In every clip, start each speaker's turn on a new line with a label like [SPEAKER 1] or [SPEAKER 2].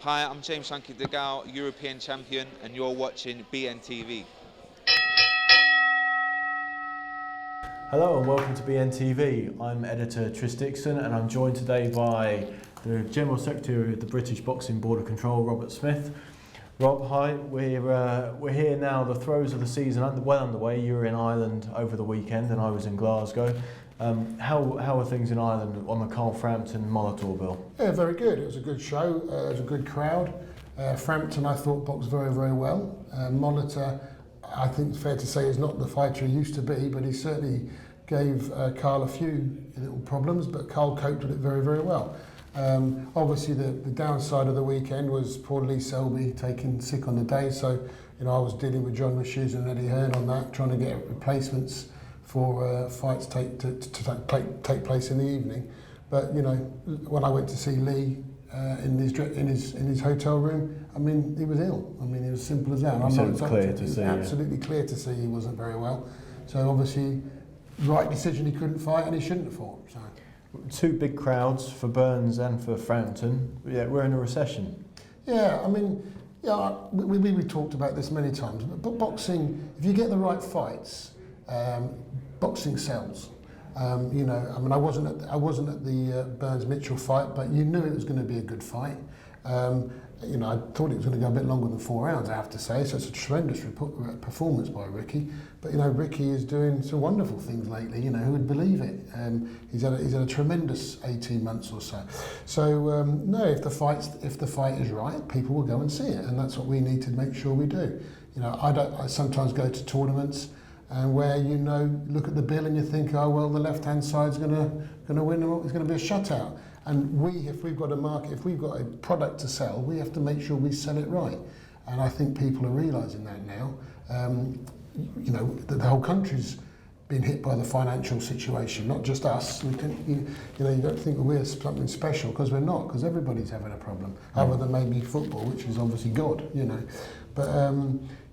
[SPEAKER 1] Hi, I'm James Shanky Degal, European champion, and you're watching BNTV.
[SPEAKER 2] Hello and welcome to BNTV. I'm editor Dixon and I'm joined today by the General Secretary of the British Boxing Board of Control, Robert Smith. Rob, hi. We're here now. The throes of the season well underway. You were in Ireland over the weekend and I was in Glasgow. How are things in Ireland on the Carl Frampton Molitor bill?
[SPEAKER 3] Yeah, very good. It was a good show. It was a good crowd. Frampton, I thought, boxed very, very well. Molitor, I think it's fair to say, is not the fighter he used to be, but he certainly gave Carl a few little problems, but Carl coped with it very, very well. Obviously, the downside of the weekend was poor Lee Selby taking sick on the day, so I was dealing with John Rashiz and Eddie Hearn on that, trying to get replacements for fights take place in the evening. But when I went to see Lee in his hotel room, I mean, he was ill. I mean, it was simple as that.
[SPEAKER 2] It was clear to see.
[SPEAKER 3] Absolutely clear to see he wasn't very well. So obviously, right decision, he couldn't fight and he shouldn't have fought. So.
[SPEAKER 2] Two big crowds for Burns and for Frampton. Yeah, we're in a recession.
[SPEAKER 3] Yeah, I mean, we talked about this many times, but boxing, if you get the right fights, boxing sells. I mean, I wasn't at the Burns Mitchell fight, but you knew it was going to be a good fight. I thought it was going to go a bit longer than 4 rounds, I have to say. So it's a tremendous performance by Ricky. But Ricky is doing some wonderful things lately. Who would believe it? He's had a tremendous 18 months or so. So no, if the fight is right, people will go and see it, and that's what we need to make sure we do. I sometimes go to tournaments. And where look at the bill and you think, oh well, the left-hand side's going to win, or it's going to be a shutout. And if we've got a product to sell, we have to make sure we sell it right. And I think people are realising that now. The whole country's been hit by the financial situation, not just us. You don't think we're something special, because we're not, because everybody's having a problem, other than maybe football, which is obviously God, But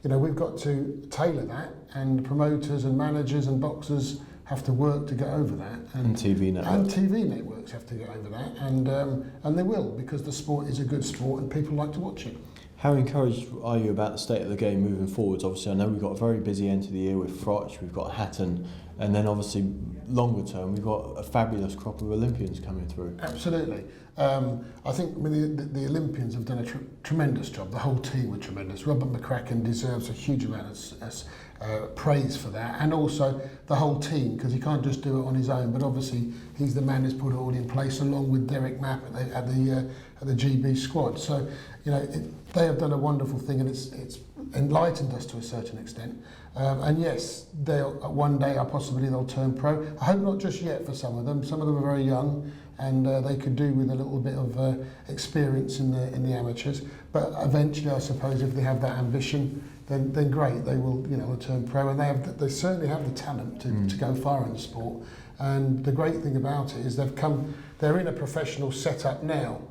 [SPEAKER 3] we've got to tailor that, and promoters and managers and boxers have to work to get over that,
[SPEAKER 2] and TV networks.
[SPEAKER 3] And TV networks have to get over that, and they will, because the sport is a good sport and people like to watch it.
[SPEAKER 2] How encouraged are you about the state of the game moving forwards? Obviously, I know we've got a very busy end of the year with Froch, we've got Hatton, and then obviously longer term we've got a fabulous crop of Olympians coming through.
[SPEAKER 3] Absolutely. I think the Olympians have done a tremendous job. The whole team were tremendous. Robert McCracken deserves a huge amount of praise for that, and also the whole team, because he can't just do it on his own. But obviously, he's the man who's put it all in place, along with Derek Mapp at the GB squad. So, they have done a wonderful thing, and it's enlightened us to a certain extent. And yes, one day possibly they'll turn pro. I hope not just yet for some of them. Some of them are very young, and they could do with a little bit of experience in the amateurs. But eventually, I suppose, if they have that ambition, then great, they will turn pro, and they certainly have the talent to go far in the sport. And the great thing about it is they're in a professional setup now,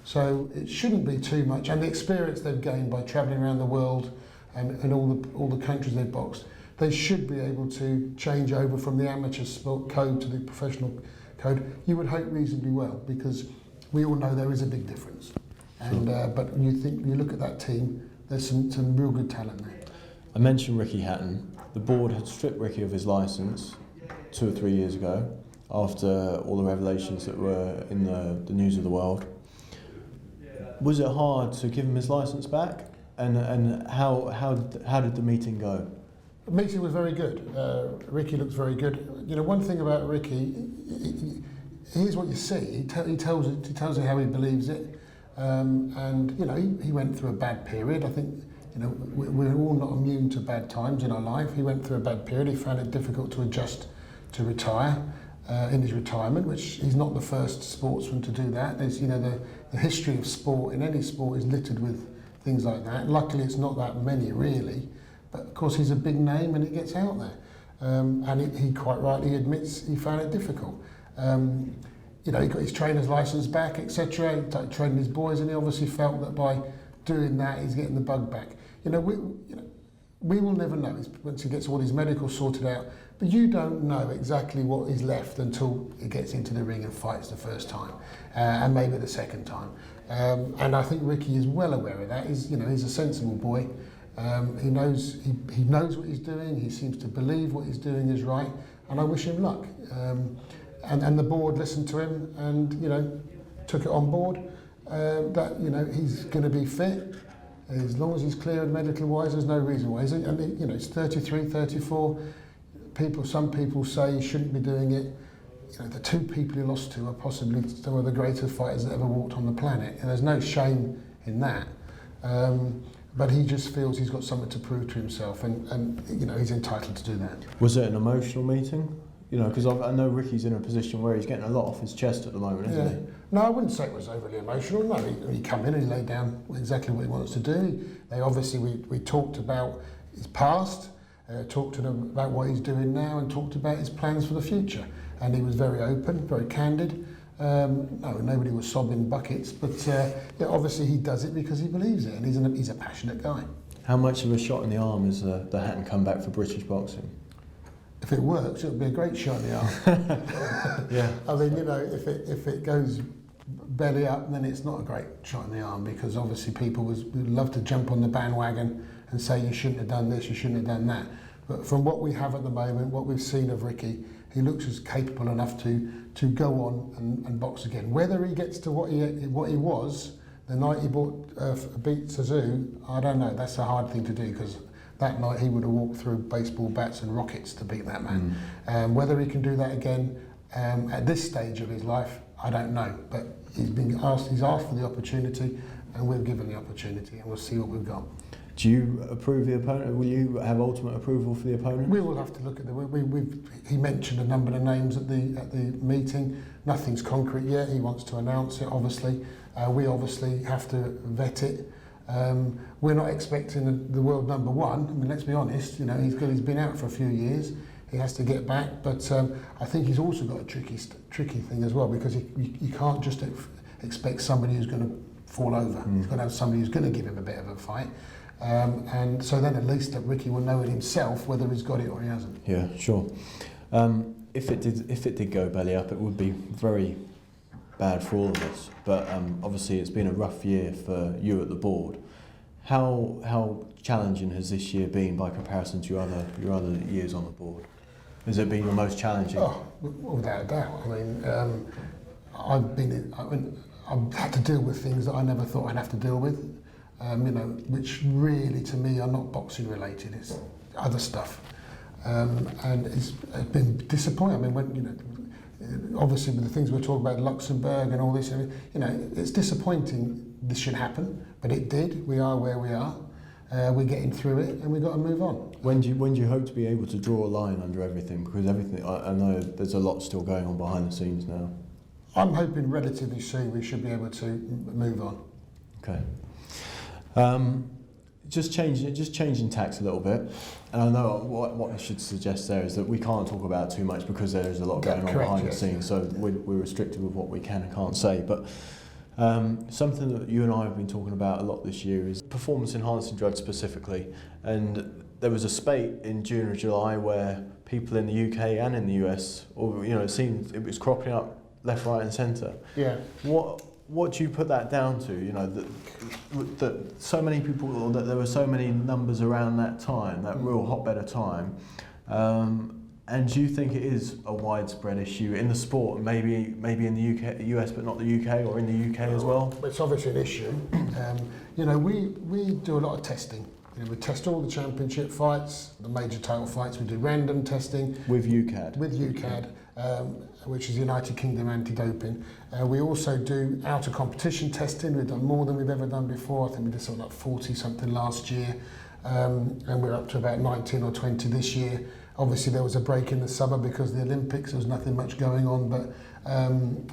[SPEAKER 3] so it shouldn't be too much. And the experience they've gained by travelling around the world and all the countries they've boxed, they should be able to change over from the amateur sport code to the professional code. You would hope reasonably well, because we all know there is a big difference. And but you look at that team, there's some real good talent there.
[SPEAKER 2] I mentioned Ricky Hatton. The board had stripped Ricky of his licence 2 or 3 years ago, after all the revelations that were in the news of the world. Was it hard to give him his licence back? And how did the meeting go?
[SPEAKER 3] The meeting was very good. Ricky looks very good. One thing about Ricky, here's what you see. He tells you how he believes it. And he went through a bad period. I think we're all not immune to bad times in our life. He went through a bad period. He found it difficult to adjust to retire in his retirement, which he's not the first sportsman to do that. There's the history of sport in any sport is littered with things like that. Luckily, it's not that many really, but of course he's a big name and it gets out there. And he quite rightly admits he found it difficult. He got his trainer's licence back, etc. He started training his boys, and he obviously felt that by doing that, he's getting the bug back. we will never know once he gets all his medical sorted out, but you don't know exactly what is left until he gets into the ring and fights the first time, and maybe the second time. And I think Ricky is well aware of that. He's a sensible boy. He knows what he's doing. He seems to believe what he's doing is right, and I wish him luck. And the board listened to him and took it on board that he's going to be fit. As long as he's cleared medical-wise, there's no reason why. He's 33, 34. Some people say he shouldn't be doing it. The two people he lost to are possibly some of the greatest fighters that ever walked on the planet, and there's no shame in that. But he just feels he's got something to prove to himself, and he's entitled to do that.
[SPEAKER 2] Was it an emotional meeting? Because I know Ricky's in a position where he's getting a lot off his chest at the moment, isn't he?
[SPEAKER 3] No, I wouldn't say it was overly emotional. No, he come in and he laid down exactly what he wants to do. We talked about his past, talked to him about what he's doing now, and talked about his plans for the future. And he was very open, very candid. Nobody was sobbing buckets, but obviously he does it because he believes it, and he's a passionate guy.
[SPEAKER 2] How much of a shot in the arm is the Hatton comeback for British boxing?
[SPEAKER 3] If it works, it'll be a great shot in the arm.
[SPEAKER 2] Yeah.
[SPEAKER 3] I mean, if it goes belly up, then it's not a great shot in the arm, because obviously people would love to jump on the bandwagon and say you shouldn't have done this, you shouldn't have done that. But from what we have at the moment, what we've seen of Ricky, he looks as capable enough to go on and box again. Whether he gets to what he was the night he beat Suzu, I don't know. That's a hard thing to do, because that night he would have walked through baseball bats and rockets to beat that man. Whether he can do that again at this stage of his life, I don't know. But he's asked for the opportunity, and we've given the opportunity, and we'll see what we've got.
[SPEAKER 2] Do you approve the opponent? Will you have ultimate approval for the opponent?
[SPEAKER 3] We will have to look at he mentioned a number of names at the meeting. Nothing's concrete yet. He wants to announce it, obviously. We obviously have to vet it. We're not expecting the world number one. I mean, let's be honest. He's been out for a few years. He has to get back, but I think he's also got a tricky thing as well, because you can't just expect somebody who's going to fall over. He's got to have somebody who's going to give him a bit of a fight. And so then at least that Ricky will know it himself whether he's got it or he hasn't.
[SPEAKER 2] Yeah, sure. If it did go belly up, it would be very bad for all of us. But obviously, it's been a rough year for you at the board. How challenging has this year been by comparison to your other years on the board? Has it been your most challenging?
[SPEAKER 3] Oh, without a doubt. I mean, I've had to deal with things that I never thought I'd have to deal with. Which really to me are not boxing related, it's other stuff. And it's been disappointing. I mean, obviously with the things we're talking about, Luxembourg and all this, it's disappointing this should happen, but it did. We are where we are. We're getting through it, and we've got to move on.
[SPEAKER 2] When do you hope to be able to draw a line under everything? Because everything, I know there's a lot still going on behind the scenes now.
[SPEAKER 3] I'm hoping relatively soon we should be able to move on.
[SPEAKER 2] Okay. Just changing tacks a little bit, and I know what I should suggest there is that we can't talk about too much because there is a lot going on behind the scenes, so we're restricted with what we can and can't say. But something that you and I have been talking about a lot this year is performance-enhancing drugs specifically, and there was a spate in June or July where people in the UK and in the US, it seemed it was cropping up left, right, and centre.
[SPEAKER 3] Yeah.
[SPEAKER 2] What do you put that down to? That so many people, or that there were so many numbers around that time, that real hotbed of time. And do you think it is a widespread issue in the sport, maybe in the US, but not the UK, or in the UK as well?
[SPEAKER 3] It's obviously an issue. We do a lot of testing. We test all the championship fights, the major title fights. We do random testing
[SPEAKER 2] with UCAD.
[SPEAKER 3] With UCAD. Which is the United Kingdom Anti-Doping. We also do out-of-competition testing. We've done more than we've ever done before. I think we did something like 40-something last year, and we're up to about 19 or 20 this year. Obviously, there was a break in the summer because of the Olympics. There was nothing much going on, but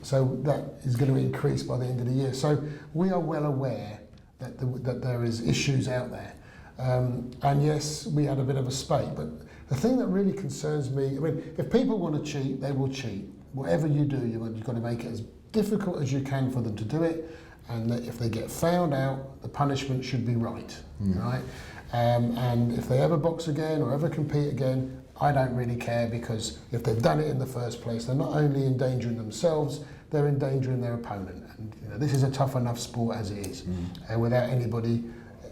[SPEAKER 3] so that is going to increase by the end of the year. So we are well aware that there is issues out there. And yes, we had a bit of a spate, but the thing that really concerns me, I mean, if people want to cheat, they will cheat. Whatever you do, you've got to make it as difficult as you can for them to do it, and that if they get found out, the punishment should be right, right? And if they ever box again or ever compete again, I don't really care, because if they've done it in the first place, they're not only endangering themselves, they're endangering their opponent. And this is a tough enough sport as it is, without anybody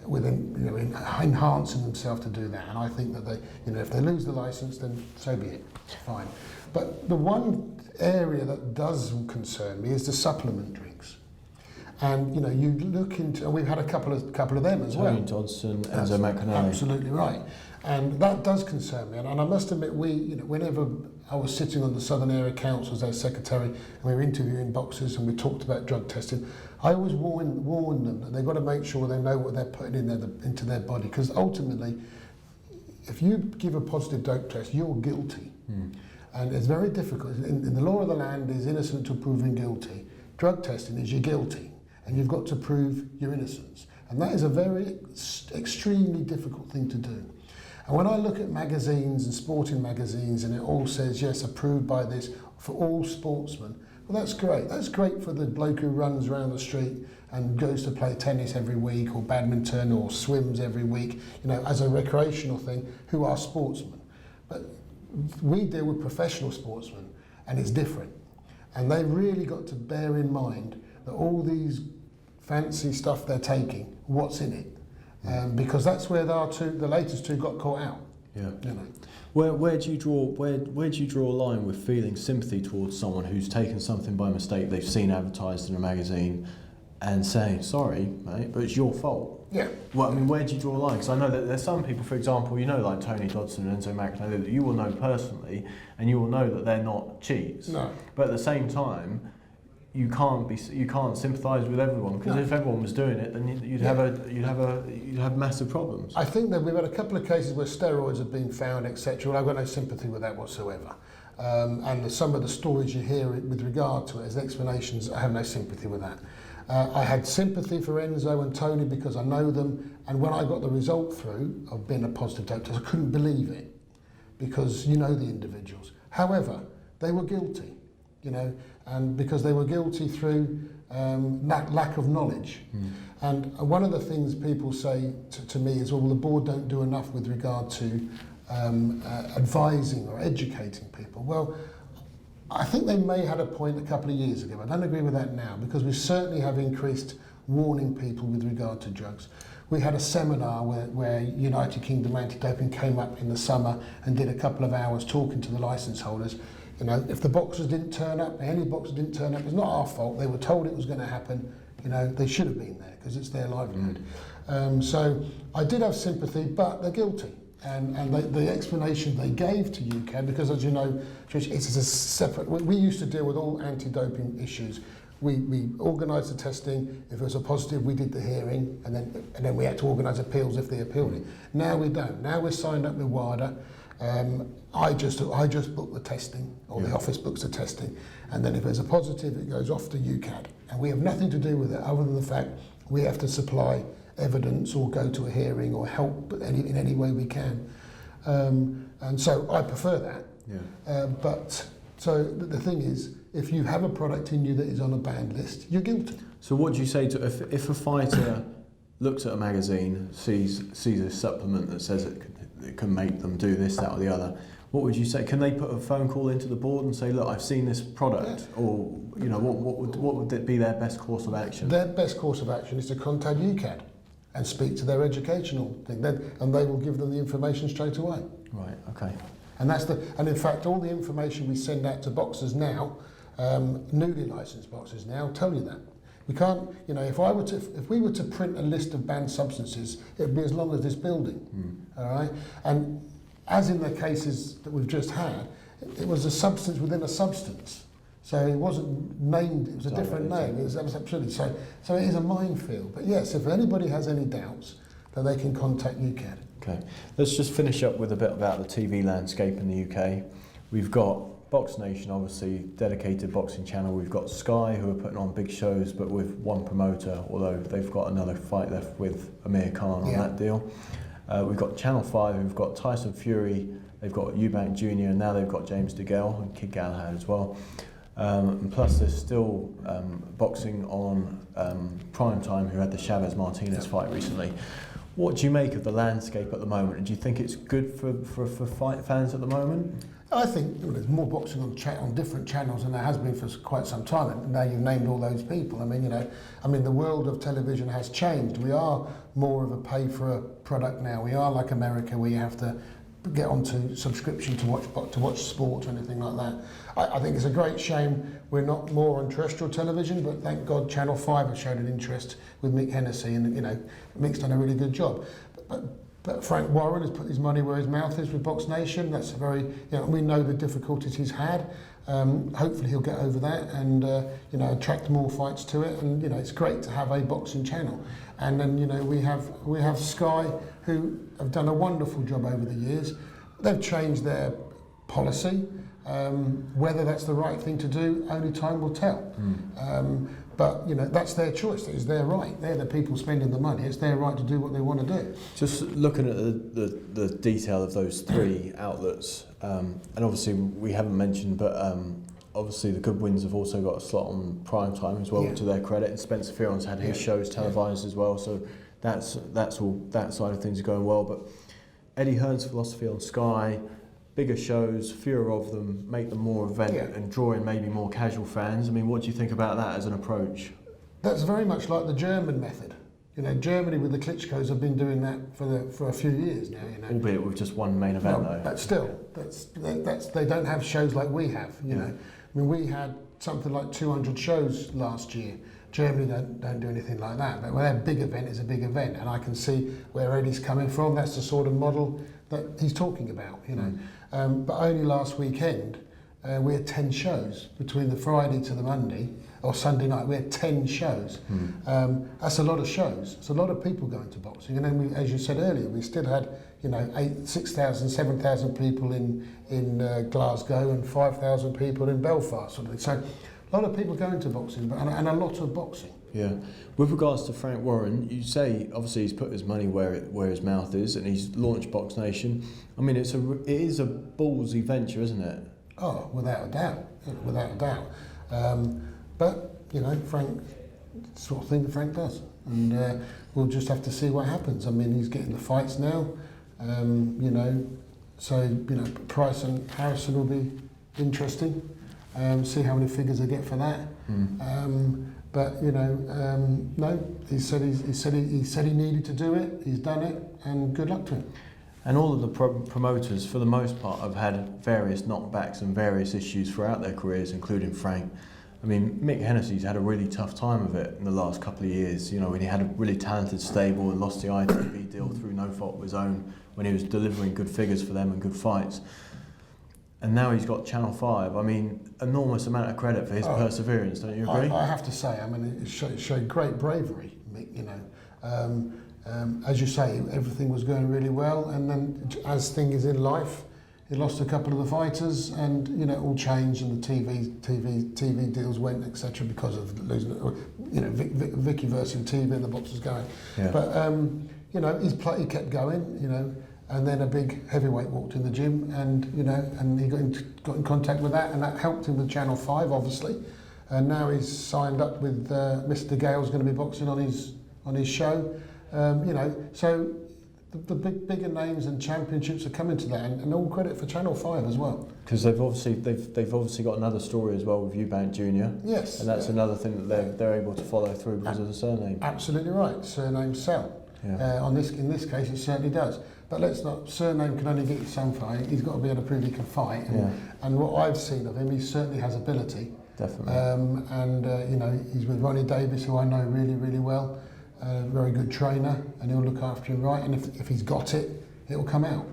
[SPEAKER 3] enhancing themselves to do that. And I think that if they lose the license, then so be it. Fine. But the one area that does concern me is the supplement drinks. And you look into, and we've had a couple of them as well.
[SPEAKER 2] Dixon, Enzo McAnally.
[SPEAKER 3] Absolutely right. And that does concern me. And I must admit, whenever I was sitting on the Southern Area Council as their secretary, and we were interviewing boxers and we talked about drug testing, I always warn them that they've got to make sure they know what they're putting into their body, because ultimately, if you give a positive dope test, you're guilty. And it's very difficult. In the law of the land is innocent until proven guilty. Drug testing is you're guilty, and you've got to prove your innocence. And that is a very extremely difficult thing to do. And when I look at magazines and sporting magazines, and it all says, yes, approved by this for all sportsmen, well, that's great. That's great for the bloke who runs around the street and goes to play tennis every week, or badminton, or swims every week, as a recreational thing, who are sportsmen. But we deal with professional sportsmen, and it's different. And they've really got to bear in mind that all these fancy stuff they're taking, what's in it? Because that's where the latest two got caught out.
[SPEAKER 2] Yeah. Where do you draw a line with feeling sympathy towards someone who's taken something by mistake they've seen advertised in a magazine, and saying, sorry, mate, but it's your fault?
[SPEAKER 3] Yeah.
[SPEAKER 2] Well, I mean, where do you draw a line? Because I know that there's some people, for example, like Tony Dodson and Enzo McAnally, that you will know personally, and you will know that they're not cheats.
[SPEAKER 3] No.
[SPEAKER 2] But at the same time, you can't sympathise with everyone, because if everyone was doing it, then you'd have massive problems.
[SPEAKER 3] I think that we've had a couple of cases where steroids have been found, etc. Well, I've got no sympathy with that whatsoever. And some of the stories you hear with regard to it as explanations, I have no sympathy with that. I had sympathy for Enzo and Tony because I know them, and when I got the result through of being a positive dope test, I couldn't believe it, because you know the individuals. However, they were guilty, and because they were guilty through lack of knowledge. And one of the things people say to me is, well, the board don't do enough with regard to advising or educating people. Well, I think they may have had a point a couple of years ago. I don't agree with that now, because we certainly have increased warning people with regard to drugs. We had a seminar where United Kingdom Anti-Doping came up in the summer and did a couple of hours talking to the licence holders. If the boxers didn't turn up, any boxers didn't turn up, it's not our fault. They were told it was going to happen. They should have been there because it's their livelihood. So I did have sympathy, but they're guilty. And the explanation they gave to UCAD, because as you know, Trish, it's a separate. We used to deal with all anti-doping issues. We organised the testing. If it was a positive, we did the hearing, and then we had to organise appeals if they appealed it. Now we don't. Now we're signed up with WADA. I just book the testing, or the office books the testing, and then if there's a positive, it goes off to UCAD, and we have nothing to do with it other than the fact we have to supply evidence or go to a hearing or help in any way we can, and so I prefer that. But so the thing is, if you have a product in you that is on a banned list, you're guilty.
[SPEAKER 2] So what do you say to if a fighter looks at a magazine, sees a supplement that says it can make them do this, that, or the other? What would you say? Can they put a phone call into the board and say, "Look, I've seen this product," or what would be their best course of action?
[SPEAKER 3] Their best course of action is to contact UCAD and speak to their educational thing, and they will give them the information straight away.
[SPEAKER 2] Right. Okay.
[SPEAKER 3] And in fact, all the information we send out to boxers now, newly licensed boxers now, tell you that. We can't, if we were to print a list of banned substances, it'd be as long as this building. All right, and as in the cases that we've just had, it was a substance within a substance. So it wasn't named, it was a different name. It was absolutely, so it is a minefield. But yes, if anybody has any doubts, then they can contact UCAD.
[SPEAKER 2] Okay, let's just finish up with a bit about the TV landscape in the UK. We've got Box Nation, obviously, dedicated boxing channel. We've got Sky, who are putting on big shows, but with one promoter, although they've got another fight left with Amir Khan on that deal. We've got Channel 5, who've got Tyson Fury, they've got Eubank Jr, and now they've got James DeGale and Kid Galahad as well. And plus there's still boxing on Prime Time, who had the Chavez Martinez fight recently. What do you make of the landscape at the moment? And do you think it's good for fight fans at the moment?
[SPEAKER 3] I think there's more boxing on different channels than there has been for quite some time. And now you've named all those people. I mean, the world of television has changed. We are more of a pay for a product now. We are like America, where you have to get onto subscription to watch sport or anything like that. I think it's a great shame we're not more on terrestrial television, but thank God Channel 5 has shown an interest with Mick Hennessy, and Mick's done a really good job. But Frank Warren has put his money where his mouth is with Box Nation. That's a very, we know the difficulties he's had. Hopefully he'll get over that and attract more fights to it. And it's great to have a boxing channel. And then we have Sky, who have done a wonderful job over the years. They've changed their policy. Whether that's the right thing to do, only time will tell. But that's their choice. It's their right. They're the people spending the money. It's their right to do what they want to do.
[SPEAKER 2] Just looking at the detail of those three outlets, and obviously we haven't mentioned, but obviously the Goodwins have also got a slot on Prime Time as well, to their credit. And Spencer Fearon's had his shows televised as well, so that's all, that side of things are going well. But Eddie Hearn's philosophy on Sky, bigger shows, fewer of them, make them more event and draw in maybe more casual fans. I mean, what do you think about that as an approach?
[SPEAKER 3] That's very much like the German method. Germany with the Klitschko's have been doing that for a few years now.
[SPEAKER 2] Albeit with just one main event, though.
[SPEAKER 3] But still, they don't have shows like we have. I mean, we had something like 200 shows last year. Germany don't do anything like that. But their big event is a big event, and I can see where Eddie's coming from. That's the sort of model that he's talking about. But only last weekend we had 10 shows between the Friday to the Monday or Sunday night. We had 10 shows. That's a lot of shows. It's a lot of people going to boxing. And then, as you said earlier, we still had 6,000, 7,000 people in Glasgow and 5,000 people in Belfast. So a lot of people going to boxing, and a lot of boxing.
[SPEAKER 2] Yeah. With regards to Frank Warren, you say obviously he's put his money where his mouth is, and he's launched Box Nation. I mean, it is a ballsy venture, isn't it?
[SPEAKER 3] Oh, without a doubt. But Frank, sort of thing that Frank does, and we'll just have to see what happens. I mean, he's getting the fights now. So Price and Harrison will be interesting. See how many figures they get for that. But no, he said he needed to do it. He's done it, and good luck to him.
[SPEAKER 2] And all of the promoters, for the most part, have had various knockbacks and various issues throughout their careers, including Frank. I mean, Mick Hennessy's had a really tough time of it in the last couple of years. When he had a really talented stable and lost the ITV deal through no fault of his own, when he was delivering good figures for them and good fights. And now he's got Channel 5. I mean, enormous amount of credit for his perseverance, don't you agree?
[SPEAKER 3] I have to say, I mean, it showed great bravery, Mick, as you say, everything was going really well, and then, as things in life, he lost a couple of the fighters, and it all changed, and the TV deals went, etc., because of losing, Vicky versus TV, and the box was going. Yeah. But he kept going, and then a big heavyweight walked in the gym, and he got in contact with that, and that helped him with Channel 5, obviously, and now he's signed up with Mr. Gale's going to be boxing on his show. So the bigger names and championships are coming to that, and all credit for Channel 5 as well.
[SPEAKER 2] Because they've obviously got another story as well with Eubank Jr.
[SPEAKER 3] Yes,
[SPEAKER 2] and that's another thing that they're able to follow through because of the surname.
[SPEAKER 3] Absolutely right, surname sell.
[SPEAKER 2] Yeah.
[SPEAKER 3] In this case, it certainly does. But surname can only get you some fight. He's got to be able to prove he can fight. And what I've seen of him, he certainly has ability.
[SPEAKER 2] Definitely.
[SPEAKER 3] He's with Ronnie Davis, who I know really, really well. Very good trainer, and he'll look after him right. And if he's got it, it'll come out.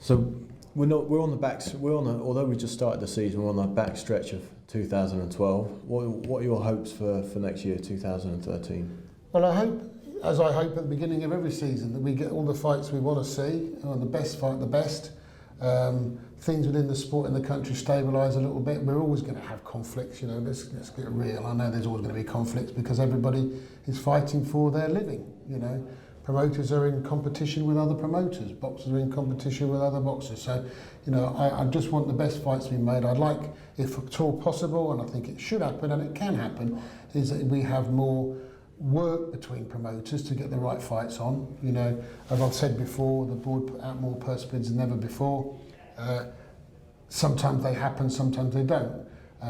[SPEAKER 2] So although we just started the season, we're on the back stretch of 2012. What are your hopes for next year, 2013?
[SPEAKER 3] Well, I hope at the beginning of every season, that we get all the fights we want to see, the best fight the best. Things within the sport in the country stabilise a little bit. We're always going to have conflicts, let's get real. I know there's always going to be conflicts because everybody is fighting for their living, Promoters are in competition with other promoters, boxers are in competition with other boxers. So, I just want the best fights to be made. I'd like if at all possible, and I think it should happen and it can happen, is that we have more work between promoters to get the right fights on. You know, as I've said before, the board put out more purse bids than ever before. Sometimes they happen, sometimes they don't.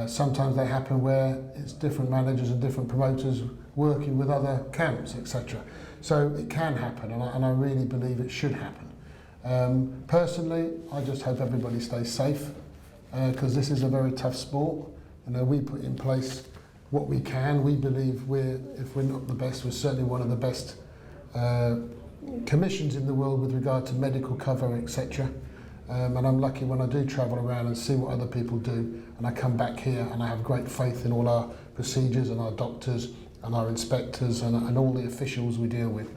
[SPEAKER 3] Sometimes they happen where it's different managers and different promoters working with other camps, etc. So it can happen, and I really believe it should happen. Personally, I just hope everybody stays safe, because this is a very tough sport. You know, we put in place what we can. We believe if we're not the best, we're certainly one of the best commissions in the world with regard to medical cover, etc. And I'm lucky when I do travel around and see what other people do, and I come back here and I have great faith in all our procedures and our doctors and our inspectors and all the officials we deal with.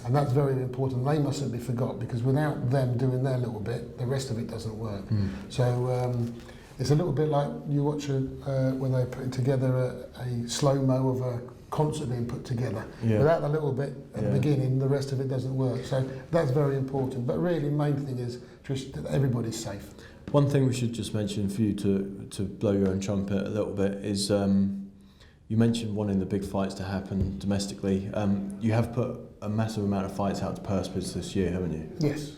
[SPEAKER 3] And that's very important. They mustn't be forgot, because without them doing their little bit, the rest of it doesn't work. So it's a little bit like you watch when they're putting together a slow-mo of a concert being put together. Yeah. Without the little bit at the beginning, the rest of it doesn't work. So that's very important. But really, the main thing is just that everybody's safe.
[SPEAKER 2] One thing we should just mention for you to blow your own trumpet a little bit is you mentioned wanting the big fights to happen domestically. You have put a massive amount of fights out to purse bids this year, haven't you?
[SPEAKER 3] Yes.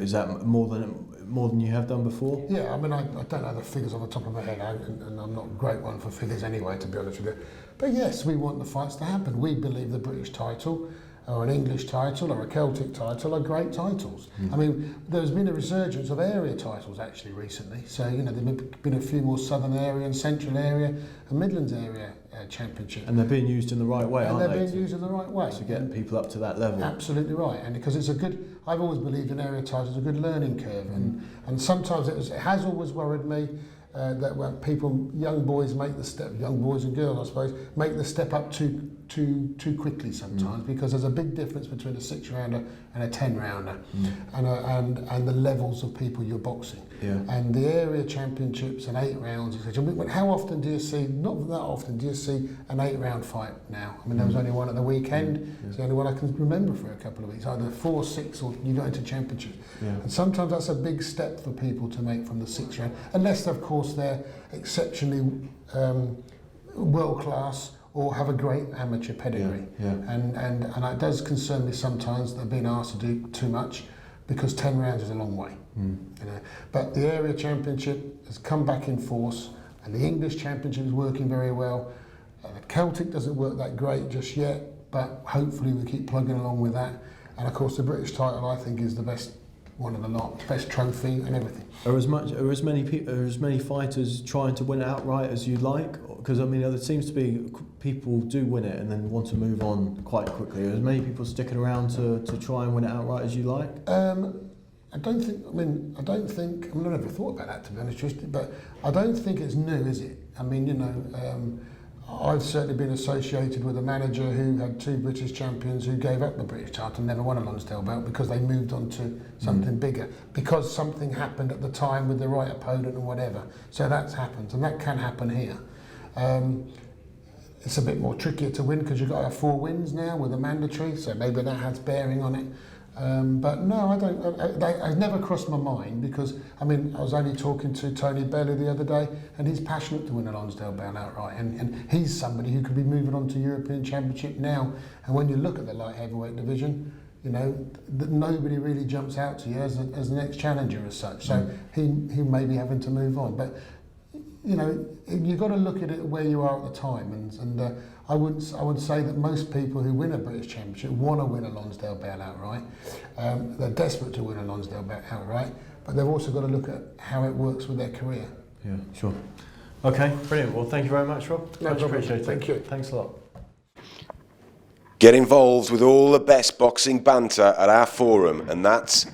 [SPEAKER 2] Is that more than you have done before?
[SPEAKER 3] Yeah, I mean, I don't know the figures off the top of my head, and I'm not a great one for figures anyway, to be honest with you. But yes, we want the fights to happen. We believe the British title, or an English title, or a Celtic title are great titles. I mean, there's been a resurgence of area titles actually recently. So, you know, there've been a few more Southern area and Central area and Midlands area championship.
[SPEAKER 2] And they're being used in the right way, aren't they?
[SPEAKER 3] And they're being used in the right way.
[SPEAKER 2] To get people up to that level.
[SPEAKER 3] Absolutely right. And because it's a good, I've always believed in area titles, a good learning curve. And sometimes it has always worried me that when people, young boys make the step, young boys and girls I suppose, make the step up too quickly sometimes, because there's a big difference between a 6-rounder and a 10-rounder, and the levels of people you're boxing. Yeah. And the area championships and 8 rounds, etc. How often do you see, not that often, do you see an 8-round fight now? I mean, there was only one at the weekend. It's the only one I can remember for a couple of weeks, either 4, 6, or you go into championships. Yeah. And sometimes that's a big step for people to make from the 6th round, unless, of course, they're exceptionally world class or have a great amateur pedigree. Yeah, yeah. And it does concern me sometimes that they're being asked to do too much, because 10 rounds is a long way. You know. But the area championship has come back in force, and the English championship is working very well. The Celtic doesn't work that great just yet, but hopefully we keep plugging along with that. And of course the British title, I think, is the best one of the lot, best trophy and everything. Are as
[SPEAKER 2] many fighters trying to win it outright as you'd like? Because I mean, there seems to be people do win it and then want to move on quite quickly. Are as many people sticking around to try and win it outright as you like?
[SPEAKER 3] I don't think. I've never thought about that, to be honest, Tristan, but I don't think it's new, is it? I mean, you know, I've certainly been associated with a manager who had 2 British champions who gave up the British title and never won a Lonsdale belt because they moved on to something bigger, because something happened at the time with the right opponent and whatever. So that's happened, and that can happen here. It's a bit more trickier to win because you've got to have 4 wins now with a mandatory, so maybe that has bearing on it. But no, I don't. I never crossed my mind, because I mean, I was only talking to Tony Bellew the other day, and he's passionate to win a Lonsdale belt outright, and he's somebody who could be moving on to European Championship now. And when you look at the light heavyweight division, you know, nobody really jumps out to you as the next challenger as such. So he may be having to move on, but you know, you've got to look at it where you are at the time, and I would say that most people who win a British Championship want to win a Lonsdale belt outright. They're desperate to win a Lonsdale belt outright, but they've also got to look at how it works with their career.
[SPEAKER 2] Yeah, sure. Okay, brilliant. Well, thank you very much, Rob.
[SPEAKER 3] Much appreciated.
[SPEAKER 2] Thank you. Thanks a lot.
[SPEAKER 4] Get involved with all the best boxing banter at our forum, and that's